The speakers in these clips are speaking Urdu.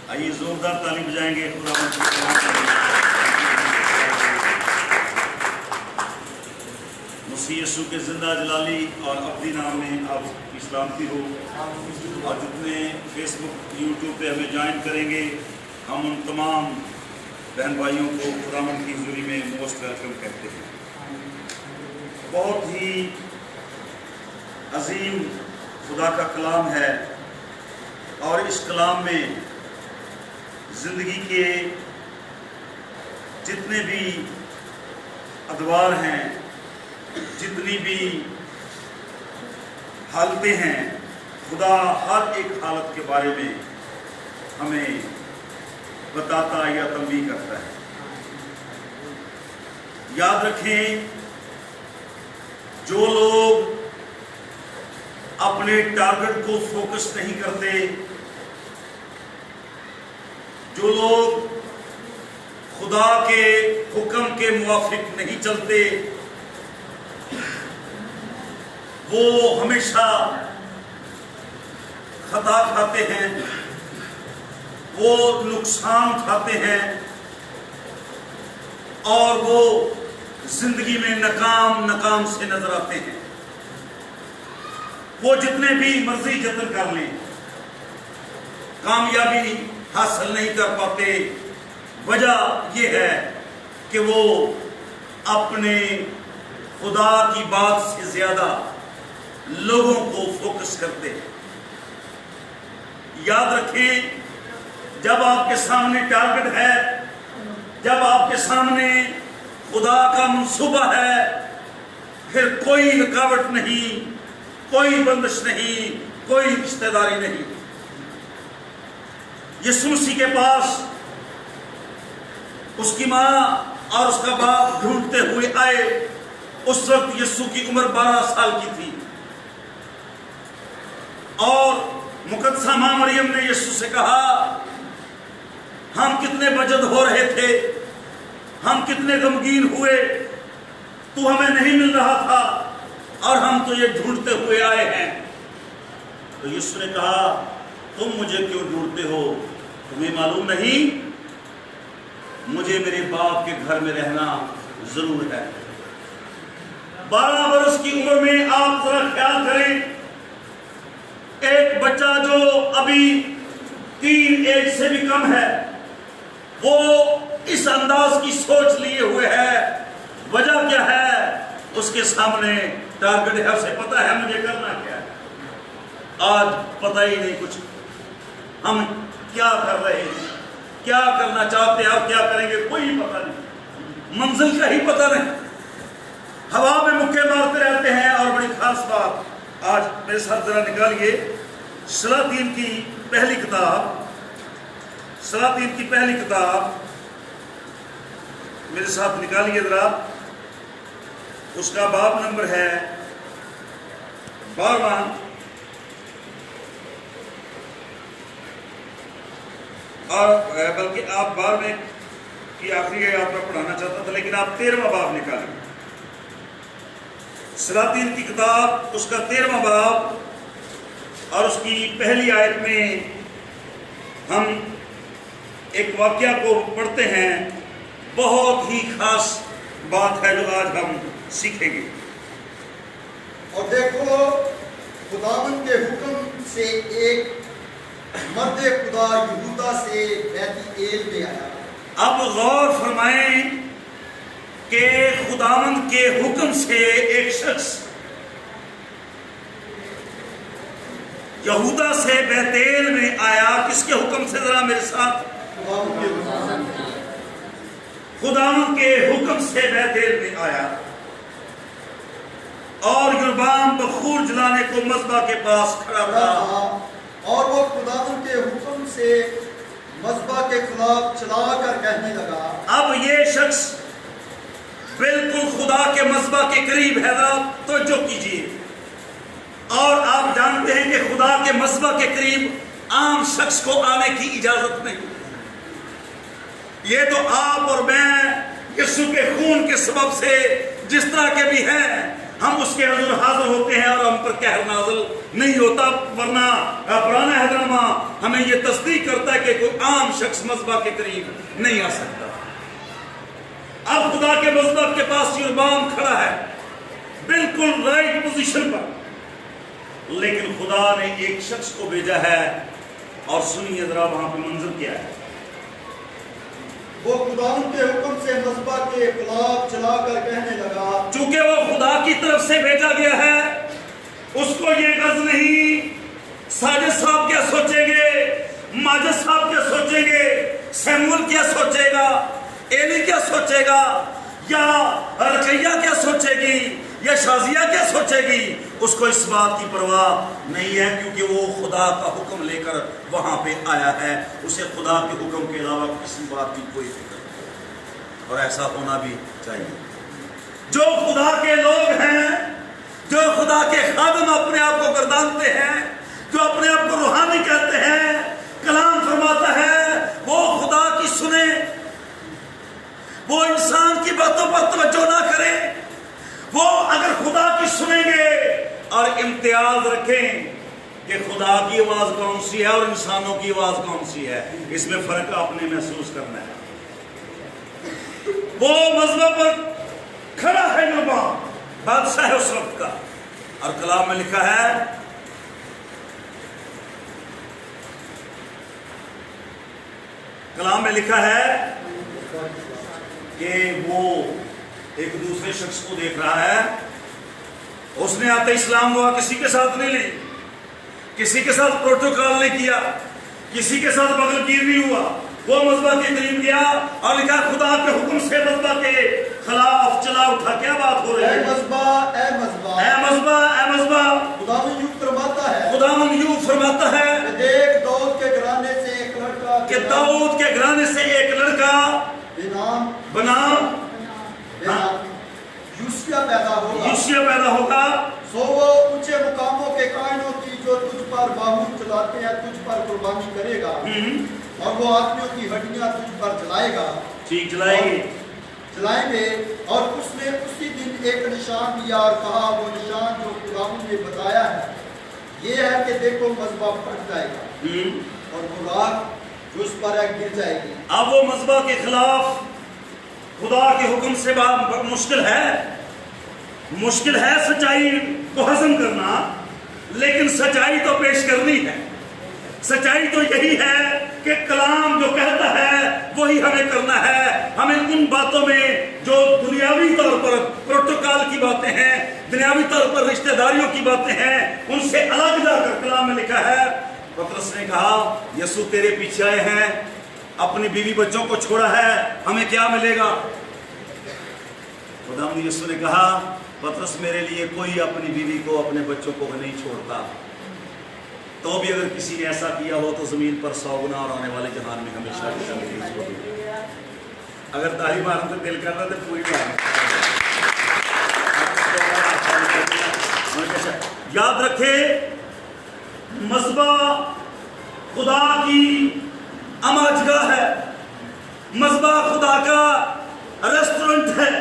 آئیے زوردار تعلیم بجائیں گے خدا مند کی کلام مسیح یسوع کے زندہ جلالی اور ابدی نام میں آپ کی سلامتی ہو. اور جتنے فیس بک یوٹیوب پہ ہمیں جوائن کریں گے ہم ان تمام بہن بھائیوں کو خدا مند کی حضوری میں موسٹ ویلکم کہتے ہیں. بہت ہی عظیم خدا کا کلام ہے اور اس کلام میں زندگی کے جتنے بھی ادوار ہیں، جتنی بھی حالتیں ہیں، خدا ہر ایک حالت کے بارے میں ہمیں بتاتا یا تنبیہ کرتا ہے. یاد رکھیں، جو لوگ اپنے ٹارگٹ کو فوکس نہیں کرتے، جو لوگ خدا کے حکم کے موافق نہیں چلتے، وہ ہمیشہ خطا کھاتے ہیں، وہ نقصان کھاتے ہیں اور وہ زندگی میں ناکام سے نظر آتے ہیں. وہ جتنے بھی مرضی جتن کر لیں کامیابی حاصل نہیں کر پاتے. وجہ یہ ہے کہ وہ اپنے خدا کی بات سے زیادہ لوگوں کو فوکس کرتے ہیں. یاد رکھیں، جب آپ کے سامنے ٹارگٹ ہے، جب آپ کے سامنے خدا کا منصوبہ ہے، پھر کوئی رکاوٹ نہیں، کوئی بندش نہیں، کوئی رشتہ داری نہیں. یسوع مسیح کے پاس اس کی ماں اور اس کا باپ ڈھونڈتے ہوئے آئے. اس وقت یسوع کی عمر 12 سال کی تھی اور مقدسہ ماں مریم نے یسوع سے کہا، ہم کتنے بجد ہو رہے تھے، ہم کتنے غمگین ہوئے، تو ہمیں نہیں مل رہا تھا اور ہم تو یہ ڈھونڈتے ہوئے آئے ہیں. تو یسوع نے کہا، تم مجھے کیوں ڈھونڈتے ہو؟ تمہیں معلوم نہیں مجھے میرے باپ کے گھر میں رہنا ضرور ہے. 12 برس کی عمر میں آپ ذرا خیال کریں، ایک بچہ جو ابھی 3 ایج سے بھی کم ہے، وہ اس انداز کی سوچ لیے ہوئے ہے. وجہ کیا ہے؟ اس کے سامنے ٹارگٹ ہے، اسے پتا ہے مجھے کرنا کیا ہے. آج پتہ ہی نہیں کچھ ہم کیا کر رہے ہیں، کیا کرنا چاہتے ہیں اور کیا کریں گے، کوئی پتہ نہیں، منزل کا ہی پتہ نہیں. ہوا میں مکے مارتے رہتے ہیں. اور بڑی خاص بات آج میرے ساتھ ذرا نکالیے سلاطین کی پہلی کتاب، سلاطین کی پہلی کتاب میرے ساتھ نکالیے ذرا. اس کا باب نمبر ہے 12 اور بلکہ آپ 12 کی آخری آیات میں پڑھانا چاہتا تھا، لیکن آپ 13واں باب نکالیں. سلاطین کی کتاب اس کا 13واں باب اور اس کی پہلی آیت میں ہم ایک واقعہ کو پڑھتے ہیں. بہت ہی خاص بات ہے جو آج ہم سیکھیں گے. اور دیکھو، خداوند کے حکم سے ایک مرد خدا یہودا سے بیت ایل میں آیا. اب غور فرمائیں کہ خداوند کے حکم سے ایک شخص یہودا سے بیت ایل میں آیا. کس کے حکم سے؟ ذرا میرے ساتھ. خداوند کے حکم سے بیت ایل میں آیا اور یربام بخور جلانے کو مذبح کے پاس کھڑا تھا. اور وہ خداوند کے حکم سے مذبح کے خلاف چلا کر کہنے لگا. اب یہ شخص بالکل خدا کے مذبح کے قریب ہے. ذرا توجہ کیجیے. اور آپ جانتے ہیں کہ خدا کے مذبح کے قریب عام شخص کو آنے کی اجازت نہیں. یہ تو آپ اور میں یسوع کے خون کے سبب سے جس طرح کے بھی ہیں، ہم اس کے حضور حاضر ہوتے ہیں اور ہم پر قہر نازل نہیں ہوتا، ورنہ پرانا عہدنامہ ہمیں یہ تصدیق کرتا ہے کہ کوئی عام شخص مذبح کے قریب نہیں آ سکتا۔ اب خدا کے مذبح کے پاس یربام کھڑا ہے بالکل رائٹ پوزیشن پر، لیکن خدا نے ایک شخص کو بھیجا ہے، اور سنیے ذرا وہاں پہ منظر کیا ہے۔ وہ خداوند کے حکم سے مذبح کے خلاف چلا کر کہنے لگا، چونکہ وہ خدا کی طرف سے بھیجا گیا ہے، اس کو یہ غرض نہیں ساجد صاحب کیا سوچیں گے، ماجد صاحب کیا سوچیں گے، سیمول کیا سوچے گا، ایلی کیا سوچے گا، یا رقیہ کیا سوچے گی، یا شازیہ کیا سوچے گی، اس کو اس بات کی پرواہ نہیں ہے، کیونکہ وہ خدا کا حکم لے کر وہاں پہ آیا ہے، اسے خدا کے حکم کے علاوہ کسی بات کی کوئی فکر نہیں، اور ایسا ہونا بھی چاہیے۔ جو خدا کے لوگ ہیں، جو خدا کے خادم اپنے آپ کو گردانتے ہیں، جو اپنے آپ کو روحانی کہتے ہیں، کلام فرماتا ہے وہ خدا کی سنیں، وہ انسان کی باتوں پر توجہ نہ کریں، وہ اگر خدا کی سنیں گے اور امتیاز رکھیں کہ خدا کی آواز کون سی ہے اور انسانوں کی آواز کون سی ہے، اس میں فرق آپ نے محسوس کرنا ہے۔ وہ مذبح پر کھڑا ہے یربام، بادشاہ ہے اس وقت کا، اور کلام میں لکھا ہے کہ وہ ایک دوسرے شخص کو دیکھ رہا ہے، اس نے آتے اسلام ہوا کسی کے ساتھ نہیں لی، کسی کے ساتھ پروٹوکال نہیں کیا، کسی کے ساتھ بغل گیر نہیں ہوا، وہ مذبح کے قریب گیا اور لکھا خدا کے حکم سے مذبح کے خلاف چلا اٹھا۔ کیا بات ہو رہی ہے؟ اے مذبح، اے مذبح، اے مذبح، اے مذبح، خداوند یوں فرماتا ہے، خداوند یوں فرماتا ہے کہ دیکھ داؤد کے گھرانے سے ایک لڑکا، کہ داؤد کے گھرانے سے ایک لڑکا بنام یوسیہ پیدا ہوگا، یوسیہ پیدا ہوگا، سو وہ اونچے مقاموں کے قائم ہوتی جو تجھ پر باہو چلاتے ہیں تجھ پر قربانی کرے گا، اور وہ آدمیوں کی ہڈیاں تجھ پر جلائے گا، ٹھیک جلائیں گے۔ اور اس نے اسی دن ایک نشان دیا اور کہا وہ نشان جو خداوند نے بتایا ہے یہ ہے کہ دیکھو مذبح پھٹ جائے گا اور وہ راکھ جو اس پر ہے گر جائے گی۔ اب وہ مذبح کے خلاف خدا کے حکم سے مشکل ہے سچائی کو ہضم کرنا، لیکن سچائی تو پیش کرنی ہے۔ سچائی تو یہی ہے کہ کلام جو کہتا ہے وہی ہمیں کرنا ہے۔ ہمیں ان باتوں میں جو دنیاوی طور پر پروٹوکال کی باتیں ہیں، دنیاوی طور پر رشتہ داریوں کی باتیں ہیں، ان سے الگ جا کر کلام میں لکھا ہے۔ پطرس نے کہا یسوع تیرے پیچھے آئے ہیں، اپنی بیوی بچوں کو چھوڑا ہے، ہمیں کیا ملے گا؟ خداوند یسوع نے کہا پطرس میرے لیے کوئی اپنی بیوی کو اپنے بچوں کو نہیں چھوڑتا، تو بھی اگر کسی نے ایسا کیا ہو تو زمین پر 100 گنا اور آنے والے جہان میں ہمیشہ نہیں چھوڑے۔ اگر تالی مارنے تو دل کر رہا تو پوری یاد رکھے مذبح خدا کی اماجگاہ ہے، مذبح خدا کا ریسٹورنٹ ہے،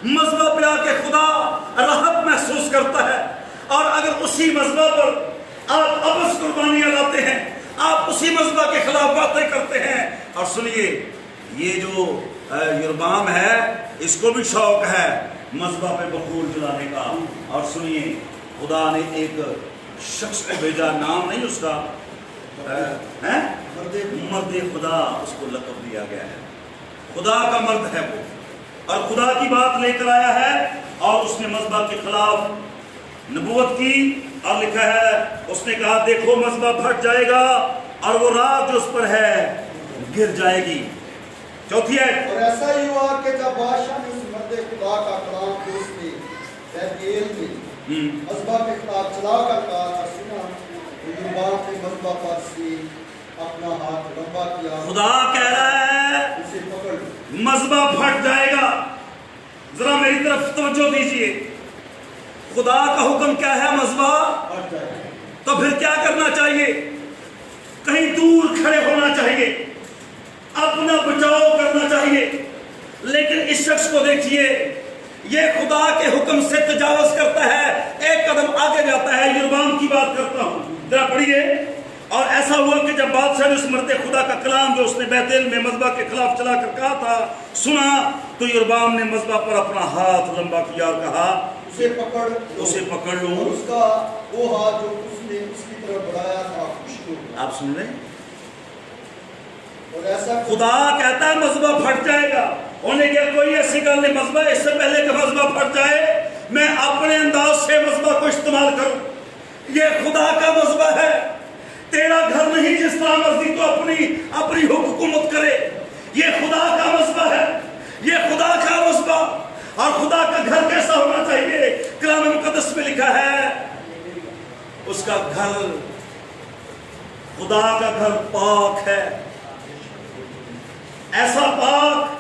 مذبح پہ آ کے خدا راحت محسوس کرتا ہے۔ اور اگر اسی مذبح پر آپ ابس قربانیاں لاتے ہیں، آپ اسی مذبح کے خلاف باتیں کرتے ہیں، اور سنیے یہ جو یربام ہے اس کو بھی شوق ہے مذبح پہ بخور جلانے کا۔ اور سنیے خدا نے ایک شخص کو بھیجا، نام نہیں اس کا، مرد خدا اس کو لقب دیا گیا ہے، خدا کا مرد ہے وہ، اور خدا کی بات لے کر آیا ہے، اور اس نے مذبح کے خلاف نبوت کی، اور لکھا ہے اس نے کہا دیکھو مذبح پھٹ جائے گا اور وہ راکھ جو اس پر ہے گر جائے گی۔ چوتھی ہے اور ایسا ہی ہوا کہ جب بادشاہ نے اس مرد خدا کا کلام کو اس نے بیت ایل میں مذبح کے خلاف چلا کر کہا اور سنا تو یربام نے مذبح پر سے اپنا ہاتھ لمبا کیا، خدا کہہ رہا ہے اسے پکڑ لو، مذبح پھٹ جائے گا۔ ذرا میری طرف توجہ دیجئے، خدا کا حکم کیا ہے؟ مذبح پھٹ جائے گا۔ تو پھر کیا کرنا چاہیے؟ کہیں دور کھڑے ہونا چاہیے، اپنا بچاؤ کرنا چاہیے۔ لیکن اس شخص کو دیکھیے یہ خدا کے حکم سے تجاوز کرتا ہے، ایک قدم آگے جاتا ہے۔ یربام کی بات کرتا ہوں، ذرا پڑھیے۔ اور ایسا ہوا کہ جب بادشاہ نے اس مرد خدا کا کلام جو اس نے بیت ایل میں مذبح کے خلاف چلا کر کہا تھا سنا، تو یربام نے مذبح پر اپنا ہاتھ لمبا کیا اور کہا اسے پکڑ لوں، اور اس کا وہ ہاتھ جو اس نے اس کی طرف بڑھایا تھا خشک ہو گیا۔ آپ سن رہے ہیں؟ اور ایسا خدا کہتا ہے مذبح پھٹ جائے گا۔ انہیں کیا کوئی ایسی گل نہیں، مذبح اس سے پہلے کہ مذبح پھٹ جائے میں اپنے انداز سے مذبح کو استعمال کروں۔ یہ خدا کا مذبح ہے، تیرا گھر نہیں جس طرح مرضی تو اپنی حکومت کرے۔ یہ خدا کا مذبح ہے، یہ خدا کا مذبح۔ اور خدا کا گھر کیسا ہونا چاہیے؟ کلام مقدس میں لکھا ہے اس کا گھر، خدا کا گھر پاک ہے، ایسا پاک،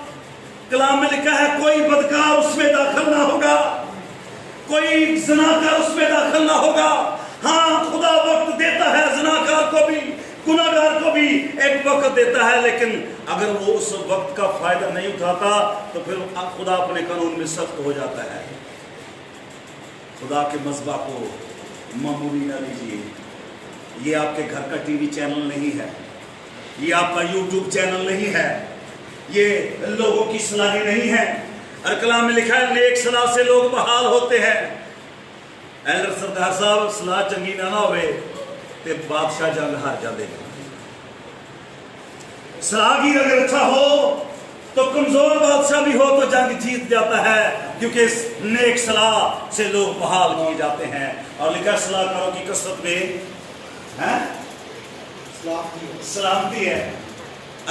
کلام میں لکھا ہے کوئی بدکار اس میں داخل نہ ہوگا، کوئی زناکار اس میں داخل نہ ہوگا۔ ہاں خدا وقت دیتا ہے زناکار کو بھی، گناہگار کو بھی ایک وقت دیتا ہے، لیکن اگر وہ اس وقت کا فائدہ نہیں اٹھاتا تو پھر خدا اپنے قانون میں سخت ہو جاتا ہے۔ خدا کے مذبح کو معمولی نہ لیجیے۔ یہ آپ کے گھر کا ٹی وی چینل نہیں ہے، یہ آپ کا یوٹیوب چینل نہیں ہے، یہ لوگوں کی صلاحی نہیں ہے۔ اور کلام میں لکھا ہے نیک صلاح سے لوگ بحال ہوتے ہیں۔ ایلڈر سردار صاحب صلاح چنگی نہ ہوئے تے بادشاہ جنگ ہار جاندے ہیں۔ صلاح کی اگر اچھا ہو تو کمزور بادشاہ بھی ہو تو جنگ جیت جاتا ہے، کیونکہ اس نیک صلاح سے لوگ بحال کیے جاتے ہیں۔ اور لکھا صلاح کاروں کی کثرت میں سلامتی ہے۔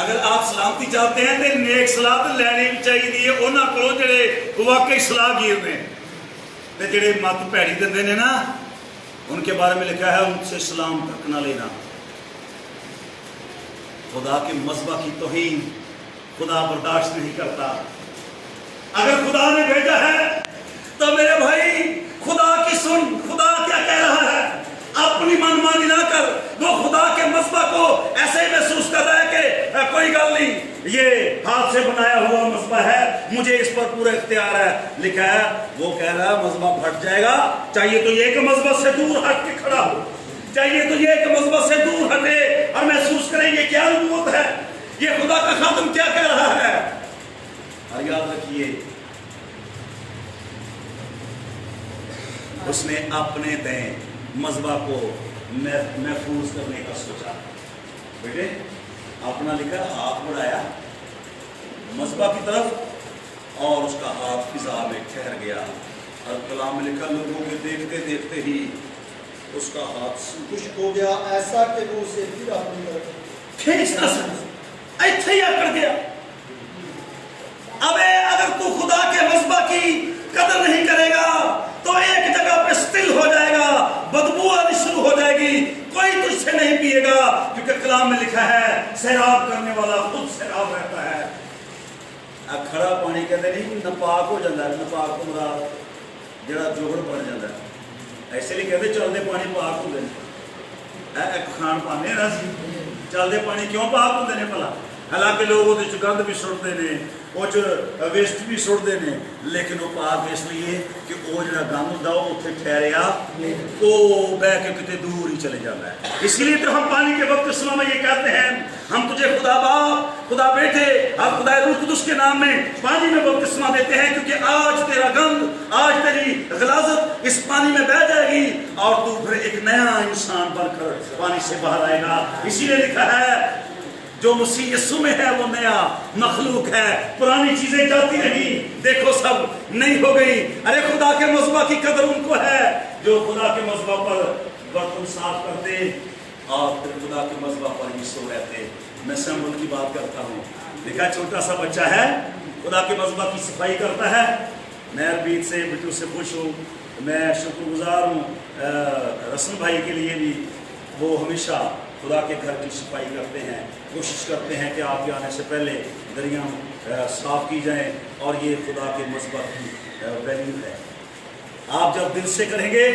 اگر آپ سلامتی چاہتے ہیں تو نیک صلاح تو لینی بھی چاہیے انہاں کو جڑے واقعی صلاح گیر نے، تے جڑے مت پیڑی دندے نے نا، ان کے بارے میں لکھا ہے ان سے سلام تک نہ لینا۔ خدا کے مذبح کی توہین خدا برداشت نہیں کرتا۔ اگر خدا نے بھیجا ہے تو میرے بھائی خدا کی سن، خدا کیا کہہ رہا ہے، اپنی من مانی نہ کر۔ وہ خدا کے مذبح کو ایسے ہی محسوس کر رہا ہے کہ کوئی گل نہیں، یہ ہاتھ سے بنایا ہوا مذبح ہے، مجھے اس پر پورا اختیار ہے۔ لکھا ہے وہ کہہ رہا ہے مذبح پھٹ جائے گا، چاہیے تو یہ کہ مذبح سے دور ہٹ کے کھڑا ہو، چاہیے تو یہ کہ مذبح سے دور ہٹے اور محسوس کریں یہ کیا نبوت ہے، یہ خدا کا خاتم کیا کہہ رہا ہے۔ اور یاد رکھیے اس نے اپنے دیں مذبح کو محفوظ کرنے کا سوچا۔ بیٹے اپنا لکھا ہاتھ بڑھایا مذبح کی طرف اور اس کا ہاتھ فضا میں ٹھہر گیا، اور کلام میں لکھا لوگوں کے دیکھتے دیکھتے ہی اس کا ہاتھ خشک ہو گیا، ایسا کہ وہ اسے پھر اپنی طرف کھینچنا سکتا، ایتھے ہی کر گیا۔ ابے اگر تو خدا کے مذبح کی قدر نہیں کرے گا تو ایک جگہ پہ سٹل ہو جائے گا، بدبو آنی شروع ہو جائے گی، کوئی تجھ سے نہیں پیے گا، کیونکہ کلام میں لکھا ہے سیراب کرنے والا خود سیراب رہتا ہے۔ کھڑا پانی کہتے نہیں ناپاک ہو جاتا ہے، ناپاک کو مراد جڑا جوڑ بن جاتا ہے، ایسے لیے کہتے چلتے پانی پاک ہوتے ہیں، ایک کھان پانے نا سی چلتے پانی کیوں پاک ہوتے ہیں بھلا؟ حالانکہ لوگ وہ گند بھی سٹتے ہیں، وہ ویسٹ بھی سٹتے ہیں، لیکن وہ پاک اس لیے کہ وہ جڑا گند ہوتا ہے وہ اتنے ٹھہریا تو بہ کے کتنے دور ہی چلے جاتا ہے۔ اسی لیے تو ہم پانی کے بپتسمہ میں یہ کہتے ہیں ہم تجھے خدا باپ، خدا بیٹے اور خدا روح قدس کے نام میں پانی میں بپتسمہ دیتے ہیں، کیونکہ آج تیرا گند، آج تیری غلاظت اس پانی میں بہ جائے گی اور تو پھر ایک نیا انسان بن کر پانی سے باہر آئے گا۔ اسی لیے لکھا ہے جو مسیح یسوع میں ہے وہ نیا مخلوق ہے، پرانی چیزیں جاتی رہی، دیکھو سب نئی ہو گئی۔ ارے خدا کے مذبح کی قدر ان کو ہے جو خدا کے مذبح پر برتن صاف کرتے اور پھر خدا کے مذبح پر ہی سو رہتے۔ میں سیمبل کی بات کرتا ہوں، دیکھا چھوٹا سا بچہ ہے خدا کے مذبح کی صفائی کرتا ہے۔ میں عربید سے بٹو سے خوش ہوں، میں شکر گزار ہوں رسن بھائی کے لیے بھی، وہ ہمیشہ خدا کے گھر کی صفائی کرتے ہیں، کوشش کرتے ہیں کہ آپ کے آنے سے پہلے دریاں صاف کی جائیں، اور یہ خدا کے مذبح کی ویلیو ہے۔ آپ جب دل سے کریں گے،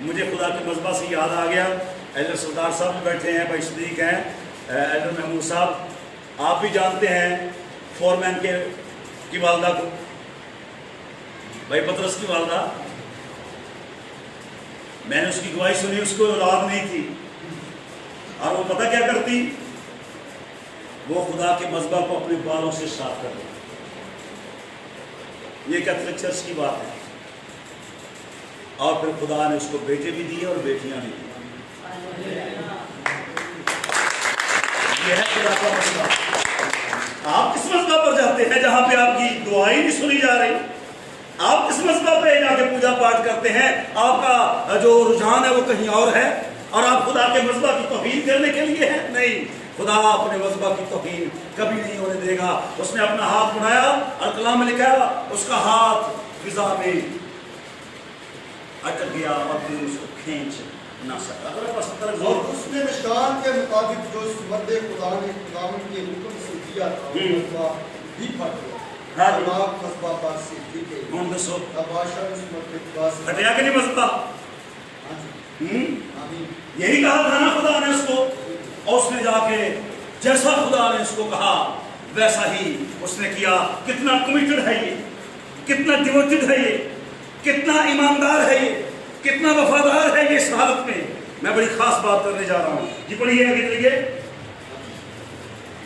مجھے خدا کے مذبح سے یاد آ گیا، ایلڈر سردار صاحب بھی بیٹھے ہیں، بھائی صدیق ہیں، ایلڈر محمود صاحب آپ بھی جانتے ہیں فورمین کی والدہ کو، بھائی پطرس کی والدہ، میں نے اس کی گواہی سنی، اس کو اولاد نہیں تھی، اور وہ پتہ کیا کرتی؟ وہ خدا کے مذبح کو اپنے بالوں سے صاف کر دیتی۔ یہ کیتھولک چرچ کی بات ہے، اور پھر خدا نے اس کو بیٹے بھی دیے اور بیٹیاں بھی دی۔ یہ ہے خدا کا مسئلہ۔ آپ کس مسئلہ پر جاتے ہیں جہاں پہ آپ کی دعائیں نہیں سنی جا رہی؟ آپ کس مسئلہ پہ جا کے پوجا پاٹ کرتے ہیں؟ آپ کا جو رجحان ہے وہ کہیں اور ہے، اور آپ خدا کے مذبح کی توہین کرنے کے لیے ہیں؟ نہیں، خدا اپنے مذبح کی توہین کبھی نہیں ہونے دے گا۔ اس نے اپنا ہاتھ بڑھایا اور کلام میں لکھا اس کا ہاتھ فضا میں اٹک گیا اور پھر اس کو کھینچ نہ سکا۔ اور اس نے نشان کے مطابق جو اس مرد خدا نے خداوند کے حکم سے دیا تھا مذبح بھی پھٹ گیا، پاک مذبح پر سے ٹھیک ہے۔ اب بادشاہ اس مرد خدا سے ہٹیا کہ نہیں مذبح؟ یہی کہا تھا نا خدا نے اس کو، اور اس نے جا کے جیسا خدا نے اس کو کہا ویسا ہی اس نے کیا۔ کتنا کمیٹڈ ہے یہ، کتنا ڈیوٹڈ ہے یہ، کتنا ایماندار ہے یہ، کتنا وفادار ہے یہ اس حالت میں۔ میں بڑی خاص بات کرنے جا رہا ہوں، جی پڑھیے آگے چلیے۔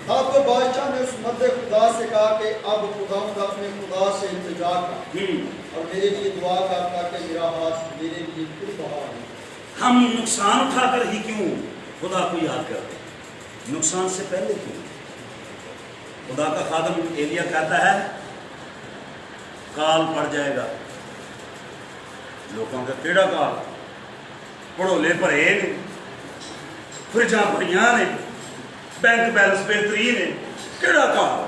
اب تو بادشاہ نے اس مرد خدا سے کہا کہ اب خداوند اپنے خدا سے التجا کر اور میرے لیے دعا کر تاکہ میرا ہاتھ میرے لیے پھر بہا ہو۔ ہم نقصان اٹھا کر ہی کیوں خدا کو یاد کرتے ہیں؟ نقصان سے پہلے کیوں؟ خدا کا خادم ایلیا کہتا ہے کال پڑ جائے گا۔ لوگوں کا کیڑا کال؟ پڑھو لے پر اے نے، فریجاں بڑیاں نے، بینک بیلنس بہترین ہے، کیڑا کال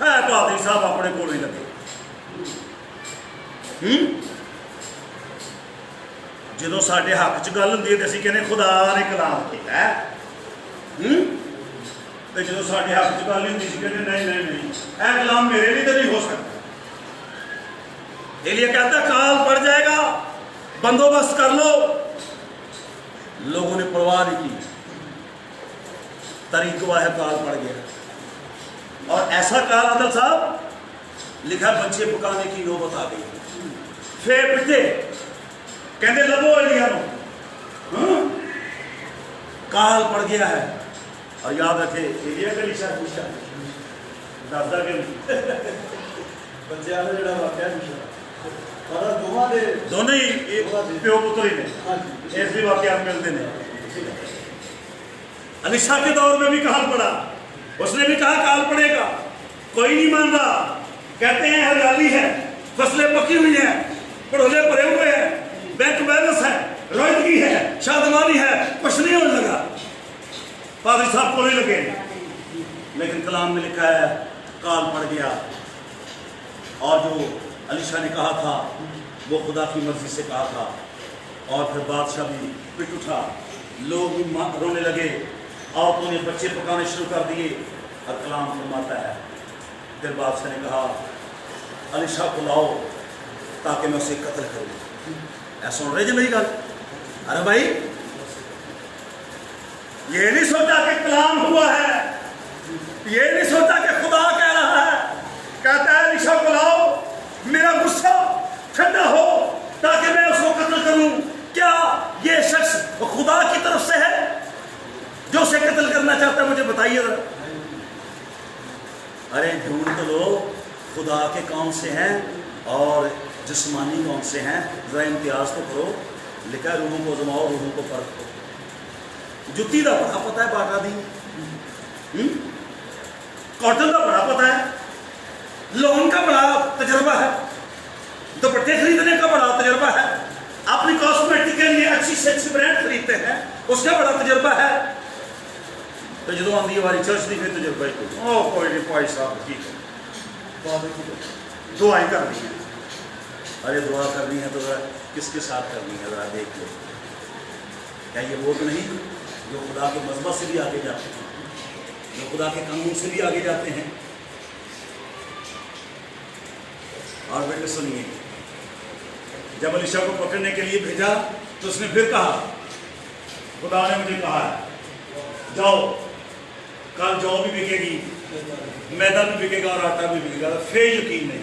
ہے؟ پادری صاحب اپنے کول نہیں لگے۔ جدو ساڈے حق چ گل ہوندی ہے تے اسی کہنے خدا نے کلام کیتا ہے، تے جدو ساڈے حق چ گل ہوندی سی کہنے نہیں نہیں نہیں اے کلام میرے لیے تو نہیں ہو سکتا۔ ایلیا کہتا کال پڑ جائے گا، بندوبست کر لو۔ لوگوں نے پرواہ نہیں کی، تاریخ گواہ ہے کال پڑ گیا، اور ایسا کال عادل صاحب لکھا بچے پکانے کی نوبت آ گئی۔ پھر پٹے کہندے لبو ایلیا نو، کال پڑ گیا ہے۔ اور یاد رکھے ایلیا کا لکھا پوچھا دسدا کہ بچے والے جڑا واقعہ پوچھا دونوں ہی پیو پتر ہی نے، اس بھی واقعات ملتے ہیں۔ الیشا کے دور میں بھی کال پڑا، اس نے بھی کہا کال پڑے گا، کوئی نہیں مان رہا۔ کہتے ہیں ہریالی ہے، فصلیں پکی ہوئی ہیں، پڑھولے پڑے ہوئے ہیں، بینک بیلنس ہے، رویدگی ہے، شادمانی ہے، کچھ نہیں ہونے لگا، پادری صاحب کو نہیں لگے۔ لیکن کلام میں لکھا ہے کال پڑ گیا، اور جو الیشا نے کہا تھا وہ خدا کی مرضی سے کہا تھا۔ اور پھر بادشاہ بھی پٹ اٹھا، لوگ بھی رونے لگے، عورتوں نے بچے پکانے شروع کر دیے۔ اور کلام فرماتا ہے پھر بادشاہ نے کہا الیشا کو لاؤ تاکہ میں اسے قتل کروں۔ ایسا سن رہے جی میری گل؟ ارے بھائی یہ نہیں سوچا کہ کلام ہوا ہے، یہ نہیں سوچا کہ خدا کہہ رہا ہے، کہتا ہے الیشا کو لاؤ، میرا غصہ ٹھنڈا ہو تاکہ میں اس کو قتل کروں۔ کیا یہ شخص خدا کی طرف سے ہے جو اسے قتل کرنا چاہتا ہے؟ مجھے بتائیے ذرا۔ ارے ڈھونڈ تو لو خدا کے کون سے ہیں اور جسمانی کون سے ہیں، ذرا امتیاز تو کرو۔ لکھا ہے روحوں کو زماؤ، روحوں کو پرکھو۔ جتی دا بڑا پتا ہے باٹا دی، کاٹن کا بڑا پتا ہے، لون کا بڑا تجربہ ہے، دوپٹے خریدنے کا بڑا تجربہ ہے، اپنی کاسمیٹک کے لیے اچھی سے اچھی برانڈ خریدتے ہیں، اس کا بڑا تجربہ ہے۔ تو جدو آندھی ہماری چرچ دی پھر تجربہ ہی کوئی نہیں، پائی صاحب ٹھیک ہے، دعائیں کرنی ہیں۔ ارے دعا کرنی ہے تو ذرا کس کے ساتھ کرنی ہے ذرا دیکھ لو۔ کیا یہ وہ تو نہیں جو خدا کے مذبح سے بھی آگے جاتے ہیں، جو خدا کے قانون سے بھی آگے جاتے ہیں؟ اور بیٹے سنیے، جب الیشا کو پکڑنے کے لیے بھیجا تو اس نے پھر کہا خدا نے مجھے کہا ہے جاؤ، کل جو بھی بکے گی، میدا بھی بکے گا اور آٹا بھی بکے گا۔ پھر یقین نہیں،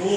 2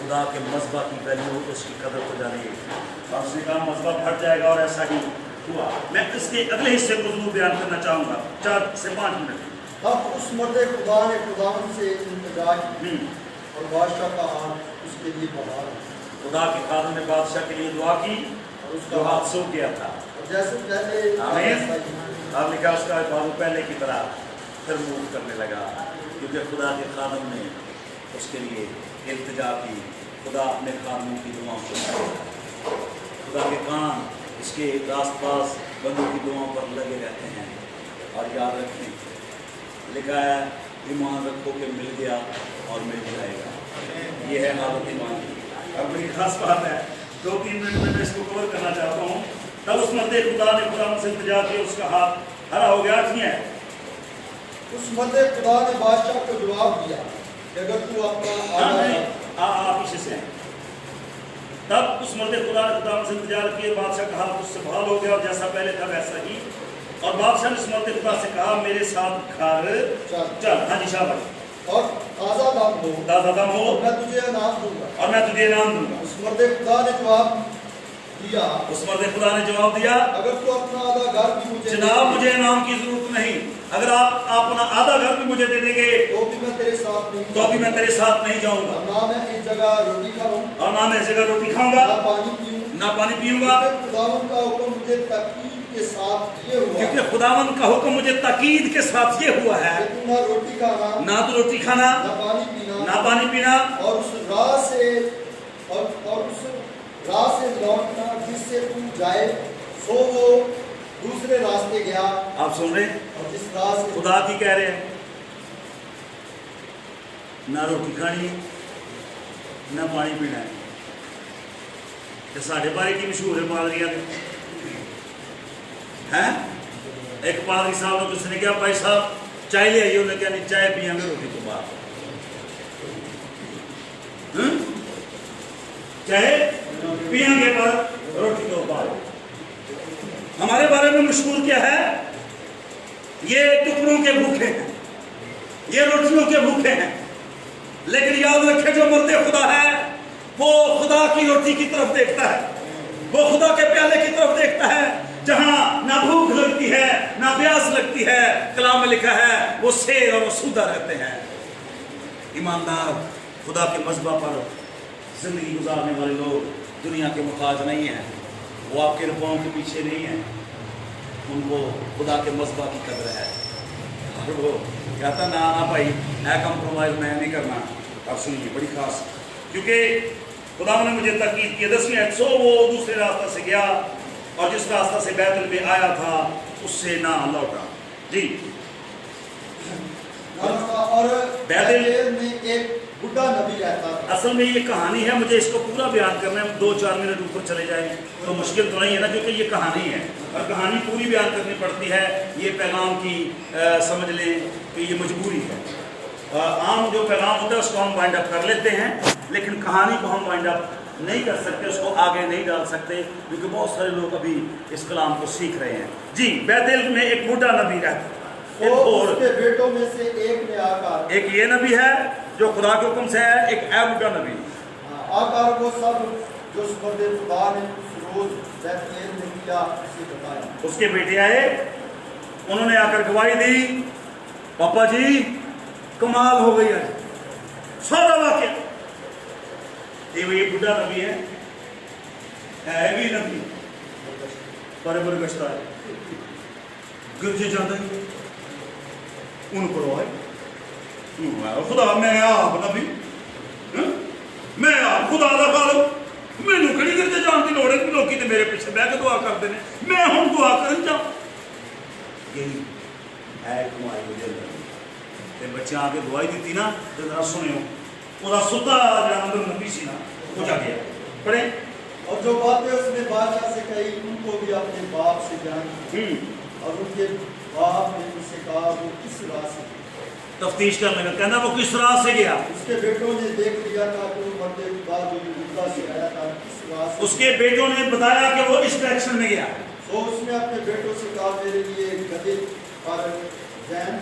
خدا کے مذبح کی ویلیو اس کی قدر ہو جا رہی ہے. اور اس نے کہا مذبح پھٹ جائے گا، اور ایسا ہی ہوا. میں اس کے اگلے حصے کو ضرور بیان کرنا چاہوں گا 4 سے 5 منٹ. تب اس مرد خدا نے خداوند سے التجا کی اور بادشاہ کا ہاتھ اس کے لیے بڑھا. خدا کے خادم نے بادشاہ کے لیے دعا کی اور اس جو کا ہاتھ سو گیا تھا. اور جیسے پہلے آمین. آپ نے کہا اس کا بازو پہلے کی طرح پھر موو کرنے لگا، کیونکہ خدا کے خادم نے اس کے لیے التجا کی. خدا اپنے خادموں کی دعاؤں کو سنتا ہے. خدا کے کان اس کے راست پاس بندوں کی دعاؤں پر لگے رہتے ہیں. اور یاد رکھیں، لکھا ہے ایمان رکھو کہ مل گیا اور مل جائے گا. یہ ہے حالت ایمان کی. اب بڑی خاص بات ہے، 2-3 منٹ میں اس کو کور کرنا چاہتا ہوں. تب اس مرد خدا نے خدا سے التجا کی، اس کا ہاتھ ہرا ہو گیا. نہیں ہے اس مرد خدا نے بادشاہ کو جواب دیا کہ اگر تو اپنا آپ پیچھے سے ہیں. تب اس مرد خدا نے خدا سے التجا کی، بادشاہ کا ہاتھ اس سے بحال ہو گیا اور جیسا پہلے تھا ویسا ہی. اور بادشاہ نے اس مرد خدا سے کہا میرے ساتھ گھر چل. ہاں جی شاباش. اور تازہ دم ہو، تازہ دم ہو، میں تجھے انعام دوں گا. اور میں تجھے انعام دوں گا. اس مرد خدا نے جواب دیا، اس مرد خدا نے جواب دیا اگر تو اپنا آدھا گھر بھی مجھے جناب مجھے انعام کی ضرورت نہیں. اگر آپ اپنا آدھا گھر بھی مجھے دے دیں گے تو بھی میں تیرے ساتھ نہیں تو بھی میں تیرے ساتھ نہیں جاؤں گا. نہ میں اس جگہ روٹی کھاؤں، اور نہ میں اس جگہ روٹی کھاؤں گا، نہ پانی پیوں. نہ پانی پیوں گا. خداوند کا حکم مجھے تاکید کے ساتھ یہ ہوا کیونکہ خداوند کا حکم مجھے تاکید کے ساتھ یہ ہوا ہے کہ تو نہ روٹی کھانا، نہ تو روٹی کھانا، نہ پانی پینا، نہ پانی پینا. اور اس راہ سے لوٹنا جس سے تو جائے. سو وہ دوسرے راستے گیا آپ سن رہے ہیں؟ اور جس راہ سے خدا کی کہہ رہے ہیں نہ روٹی کھانی نہ پانی پینا ہے. کہ ساڑھے بارے کی مشہور ہے پادریاں ہیں. ایک پادری صاحب نے کس نے کہا بھائی صاحب چائے لے آئیے. انہوں نے کہا نہیں چائے پیئیں گے روٹی تو بعد. چائے پیئیں گے پر روٹی تو بعد. ہمارے بارے میں مشہور کیا ہے؟ یہ ٹکڑوں کے بھوکے ہیں، یہ روٹیوں کے بھوکے ہیں. لیکن یاد رکھے جو مرد خدا ہے وہ خدا کی روٹی کی طرف دیکھتا ہے، وہ خدا کے پیالے کی طرف دیکھتا ہے جہاں نہ بھوک لگتی ہے نہ پیاس لگتی ہے. کلام میں لکھا ہے وہ سیر اور سودہ رہتے ہیں. ایماندار خدا کے مذبح پر زندگی گزارنے والے لوگ دنیا کے محتاج نہیں ہیں. وہ آپ کے روپوں کے پیچھے نہیں ہیں. ان کو خدا کے مذبح کی قدر ہے. اور وہ کہتا نہ بھائی اے کمپرومائز میں نہیں کرنا. اب سنیے بڑی خاص، کیونکہ خدا نے مجھے تاکید کی. 10ویں آیت. سو وہ دوسرے راستہ سے گیا اور جس راستہ سے بیت ال میں آیا تھا اس سے نہ لوٹا. جی اور بیت ال میں ایک بڈھا نبی رہتا تھا. اصل میں یہ کہانی ہے، مجھے اس کو پورا بیان کرنا ہے. 2-4 منٹ اوپر چلے جائیں تو مشکل تو نہیں ہے نا، کیونکہ یہ کہانی ہے اور کہانی پوری بیان کرنی پڑتی ہے. یہ پیغام کی سمجھ لیں کہ یہ مجبوری ہے. عام جو پیغام ہوتا ہے اس کو ہم وائنڈ اپ کر لیتے ہیں، لیکن کہانی کو ہم وائنڈ اپ نہیں کر سکتے، اس کو آگے نہیں ڈال سکتے، کیونکہ بہت سارے لوگ ابھی اس کلام کو سیکھ رہے ہیں. جی بیت ال میں ایک بوڑھا نبی رہتا. اور اس کے بیٹوں میں سے ایک نے آ کر، ایک یہ نبی ہے جو خدا کے حکم سے ہے، ایک اے بوڑھا نبی آ کر وہ سب جو اس مرد خدا نے اس روز بیت ال میں کیا اسے بتایا. اس کے بیٹے آئے، انہوں نے آ کر گواہی دی پاپا جی کمال ہو گئی ہے. سارا واقعہ یہ بڈھا نبی ہے بھی نبی پر برگشتہ ہے گرجے جاتا ہے ان کو خدا میں آپ نبی میں آپ خدا دا خالق مینوں کہڑی گرجے جان کی لوڑ ہے کہ لوکی تے میرے پیچھے بہ کے دعا کرتے ہیں میں ہوں دعا کرن جا. یہی ہے کمائی ہو جائے تے بچے آ کے دعائی دیتی نا تے ذرا سنو وہ ستا جڑا اندر نبی سی نا وہ جا گیا پڑھے. اور جو باتیں اس نے بادشاہ سے کہی ان کو بھی اپنے باپ سے جان اور ان کے باپ نے ان سے کہا وہ کس راہ سے تفتیش کرنے کا کہنا وہ کس راہ سے گیا. اس کے بیٹوں نے دیکھ لیا تھا کہ وہ مرد خدا جو یہودا سے آیا تھا کس راہ سے. اس کے بیٹوں نے بتایا کہ وہ اس ڈائریکشن میں گیا. تو اس نے اپنے بیٹوں سے کہا میرے لیے گدھے پر زین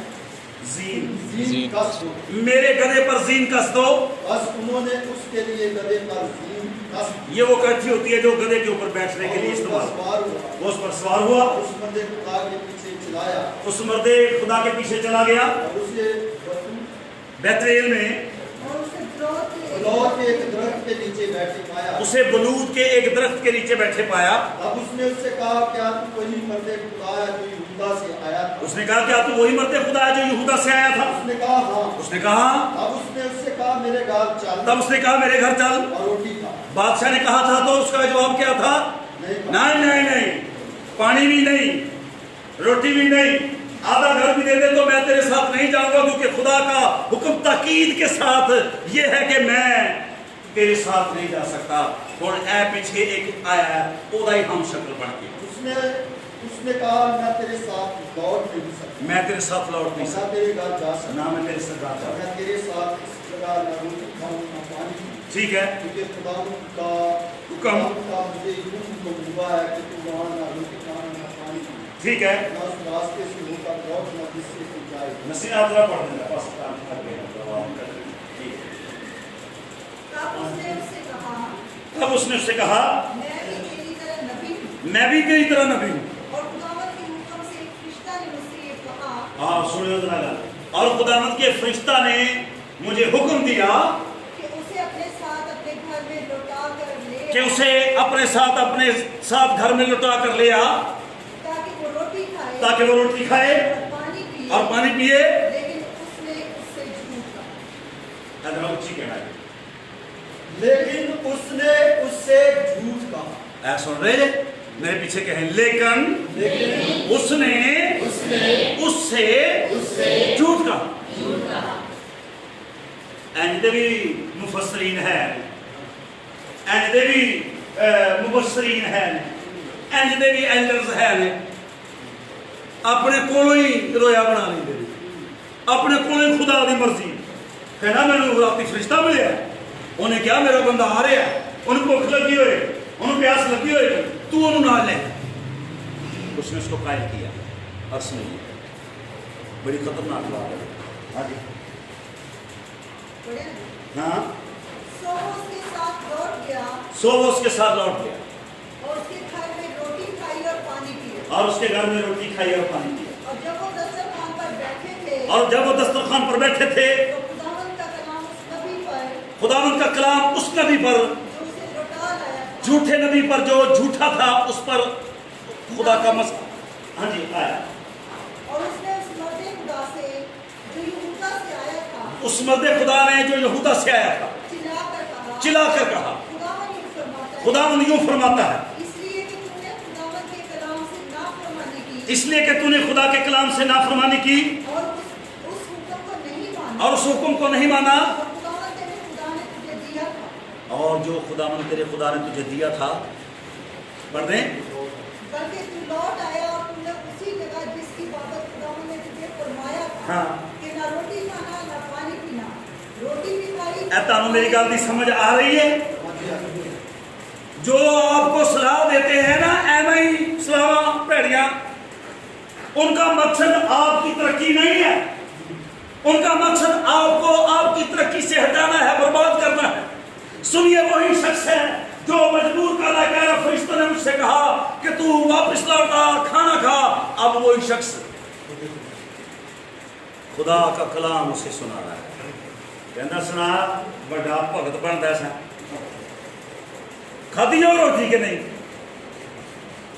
زین کس دو. میرے گدھے پر زین کس دو. بس انہوں نے اس کے لیے گدھے پر زین کس دی. یہ وہ کٹھی ہوتی ہے جو گدھے کے اوپر بیٹھنے کے لیے استعمال. وہ اس پر سوار ہوا, اس مرد خدا کے پیچھے چلایا, اس مرد خدا کے پیچھے چلا گیا اور اسے بیتھلیل میں, بلوت کے ایک درخت کے نیچے بیٹھے پایا. اسے بلوت کے ایک درخت کے نیچے بیٹھے پایا. اب اس نے اس سے کہا کیا تو وہی مرد خدا ہے جو یہودا سے آیا تھا. اس نے کہا کیا تو وہی مرد خدا ہے جو یہودا سے آیا تھا. اس نے کہا ہاں. اس نے کہا. اب اس نے اس سے کہا میرے گھر چل. تب اس نے کہا میرے گھر چل اور روٹی کھا. بادشاہ نے کہا تھا تو اس کا جواب کیا تھا؟ نہیں, پانی بھی نہیں, روٹی بھی نہیں, آدھا گھر بھی دے دے تو میں تیرے ساتھ نہیں جاؤں گا, کیونکہ خدا کا حکم تاکید کے ساتھ یہ ہے کہ میں تیرے ساتھ نہیں جا سکتا. اور اے پیچھے ایک آیا ہے اودا ہی ہم شکل بن کے. اس نے کہا میں تیرے ساتھ لوٹ نہیں سکتا. میں تیرے ساتھ لوٹ نہیں سکتا. میں تیرے گھر جا سکتا. نہ میں تیرے ساتھ جا سکتا. میں تیرے ساتھ اس جگہ نہ روٹی کھاؤں نہ پانی. ٹھیک ہے. کیونکہ خدا کا حکم کا مجھے حکم ہوا ہے کہ تو وہاں نہ روٹی کھانا نہ پانی. ٹھیک ہے. نہ اس راستے سے ہوتا لوٹ نہ جس سے تو جائے. نصیحت آدھرا پڑھ دینا بس کام کر گئے. تب اس نے اس سے کہا میں بھی تیری طرح نبی ہوں. ہاں سنو ذرا. اور خداوند کے فرشتہ نے مجھے حکم دیا کہ اسے اپنے ساتھ اپنے ساتھ گھر میں لٹا کر لے آ تاکہ وہ روٹی کھائے اور پانی پیے. لیکن اس نے اس سے جھوٹ کہا. اے سن رہے میرے پیچھے کہیں لیکن اس نے اس سے جھوٹ کہا. اینڈ بھی مفسرین ہے, اینڈ بھی مبشرین ہے, اینڈ بھی ایلڈرز ہے, اپنے کولوں ہی رویا بنا لیں گے, اپنے کولوں ہی خدا دی مرضی کہنا میں نے رات فرشتہ ملیا. انہیں کیا میرا بندہ آ رہا ہے, انہیں بھوک لگی ہوئے, انہیں پیاس لگی ہوئے, تو انہوں نہ لے. اس نے اس کو قائل کیا. اور سنیے بڑی خطرناک بات ہے. ہاں جی ہاں. سو وہ اس کے ساتھ لوٹ گیا اور اس کے گھر میں روٹی کھائی اور پانی پیا. اور جب وہ دسترخوان پر بیٹھے تھے خداوند کا کلام اس نبی پر جھوٹے نبی پر جو جھوٹا تھا اس پر خدا کا مسئلہ ہاں جی آیا. اور اس مرد خدا نے جو یہودا سے آیا تھا چلا کر کہا خداوند یوں فرماتا ہے اس لیے کہ تو نے خدا کے کلام سے نافرمانی کی اور اس حکم کو نہیں مانا اور جو خداوند تیرے خدا نے تجھے دیا تھا. پڑھ دیں. بلکہ تو لوٹ آیا اور تم نے اسی جگہ جس کی بابت خداوند نے تجھے فرمایا تھا کہ نہ روٹی کھانا نہ پانی پینا, روٹی بھی کھائی. اے تانوں میری گل دی سمجھ آ رہی ہے؟ جو آپ کو صلاح دیتے ہیں نا ایویں ہی صلاح پیڑیاں, ان کا مقصد آپ کی ترقی نہیں ہے, ان کا مقصد آپ کو آپ کی ترقی سے ہٹانا ہے, برباد کرنا ہے. سنیے وہی شخص ہے جو مجبور کر رہا کہہ رہا فرشتوں نے مجھ سے کہا کہ تو واپس لوٹا کھانا کھا. اب وہی شخص خدا کا کلام اسے سنا رہا ہے. کہنا سنا بڑا بھگت بنتا سا کھادی جو روٹی کہ نہیں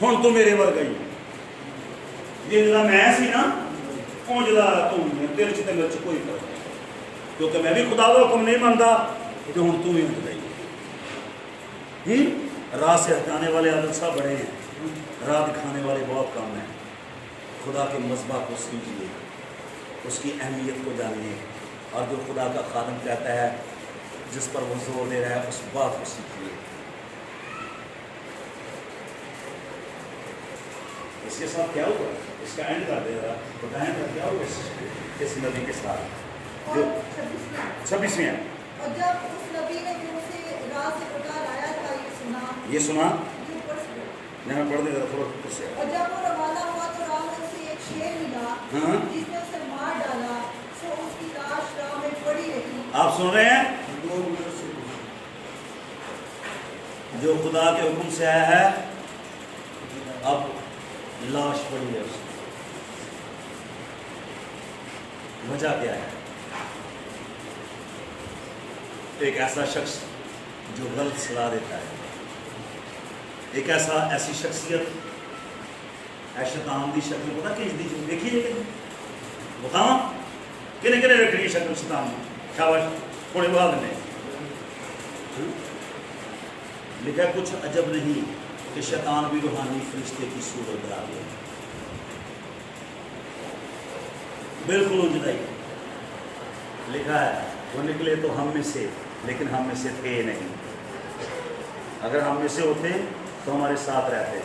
ہوں تو میرے ور گئی جا میں سی نا اون جا تیرے چ میرے چ کوئی فرق نہیں, کیونکہ میں بھی خدا کا حکم نہیں مانتا تو ہوں تو ہی ہٹ گئی. راہ سے ہٹانے والے عادل صاحب بڑے ہیں, راہ دکھانے والے بہت کم ہیں. خدا کے مذبح کو سیکھیے, اس کی اہمیت کو جانیے, اور جو خدا کا خادم کہتا ہے جس پر وہ زور دے رہا ہے اس بات کو سیکھیے. اس کے ساتھ کیا ہوا, اس کا اینڈ کر دے رہا بتائیں کیا ہوا اس نبی کے ساتھ جو 26ویں ہے. اور جب اس نبی نے جو اسے راہ سے پکار آیا تھا یہ سنا میں پڑھ دے تھوڑا. اور جب وہ روانہ ہوا تو راہ میں اسے ایک شیر ملا جس نے اسے مار ڈالا سن رہے ہیں؟ جو خدا کے حکم سے آیا ہے اب لاش پڑی ہے اس کی. وجہ کیا ہے؟ ایک ایسا شخص جو غلط صلاح دیتا ہے, ایک ایسی شخصیت شیطان دی شکل پتا کہ دیکھیے بتاؤ کنے رکھنی شکل شیطان دی شاباش تھوڑے بعد میں لکھا کچھ عجب نہیں کہ شیطان بھی روحانی فرشتے کی صورت بنا لیا. بالکل جدائی لکھا ہے وہ نکلے تو ہم میں سے لیکن ہم میں سے تھے نہیں. اگر ہم میں سے ہوتے تو ہمارے ساتھ رہتے.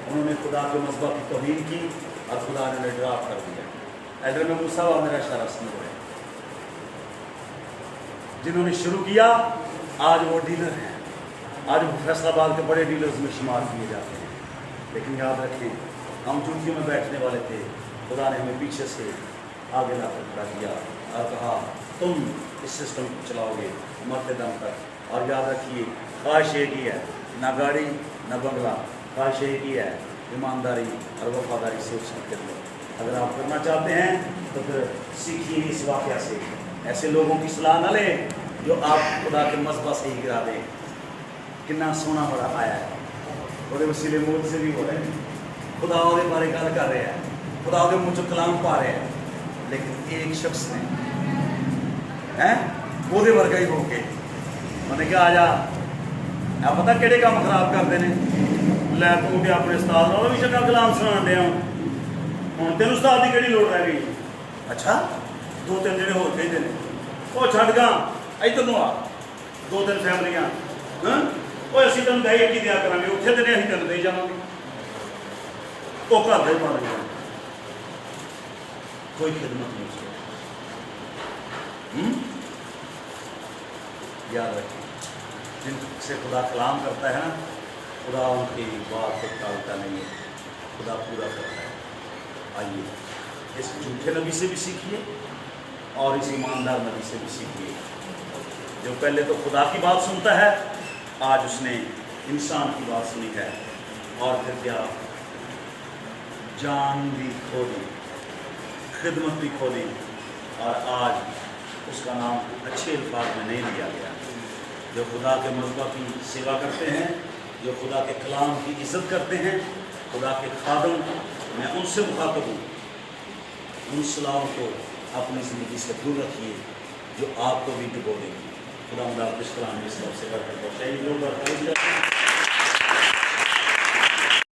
انہوں نے خدا کے مذبح کی توہین کی اور خدا نے انہیں ڈراپ کر دیا. ایڈر میں موسیٰ و میرا اشارہ سن رہے جنہوں نے شروع کیا آج وہ ڈیلر ہیں. آج وہ فیصلہ آباد کے بڑے ڈیلرز میں شمار کیے جاتے ہیں. لیکن یاد رکھیں ہم چوٹیوں میں بیٹھنے والے تھے. خدا نے ہمیں پیچھے سے آگے لا کر کھڑا کیا اور کہا تم اس سسٹم کو چلاؤ گے مرتے دم تک. اور یاد رکھیے خواہش ایک ہی ہے, نہ گاڑی نہ بنگلہ, خواہش ایک ہی ہے ایمانداری اور وفاداری سے اس کے اندر. اگر آپ کرنا چاہتے ہیں تو پھر سیکھیے اس واقعہ سے. ایسے لوگوں کی صلاح نہ لیں جو آپ خدا کے مذبح سے ہی گرا دیں. کتنا سونا بڑا آیا ہے وہ وسیلے موت سے بھی ہو رہے ہیں. خدا وہ بارے گل کر رہے ہیں, خدا وہ منہ کلام پا رہے ہیں. لیکن ایک شخص نے وہ ورگا ہی ہو کے میں نے کہا آ جا آپ پتا کہڑے کام خراب کرتے ہیں. لے تو کہ اپنے استاد وہ بھی چنگا کلام سنا دیا ہوں تین استاد کی کہڑی لوڑ رہ گئی. اچھا دو تین جڑے ہو چاہیے وہ چھڈ گا ادھر نو آ دو تین فیملیاں وہ اسی تین دہی کی دیا کریں گے اتنے دن اِسی تین دے جانا گے وہ گھر دے پا رہے کوئی خدمت نہیں اس یاد رکھیں جن سے خدا کلام کرتا ہے نا خدا ان کی بات کو ٹالتا نہیں ہے, خدا پورا کرتا ہے. آئیے اس جھوٹے نبی سے بھی سیکھیے اور اس ایماندار نبی سے بھی سیکھیے جو پہلے تو خدا کی بات سنتا ہے, آج اس نے انسان کی بات سنی ہے اور پھر کیا جان بھی کھو دی, خدمت بھی کھو دی, اور آج اس کا نام اچھے الفاظ میں نہیں لیا گیا. جو خدا کے مذبح کی سیوا کرتے ہیں, جو خدا کے کلام کی عزت کرتے ہیں, خدا کے خادم, میں ان سے مخاطب ہوں. ان صلاحوں کو اپنی زندگی سے دور رکھیے جو آپ کو بھی ڈبو دیں گی. خدا مدد کلام اس طرف سے کر کے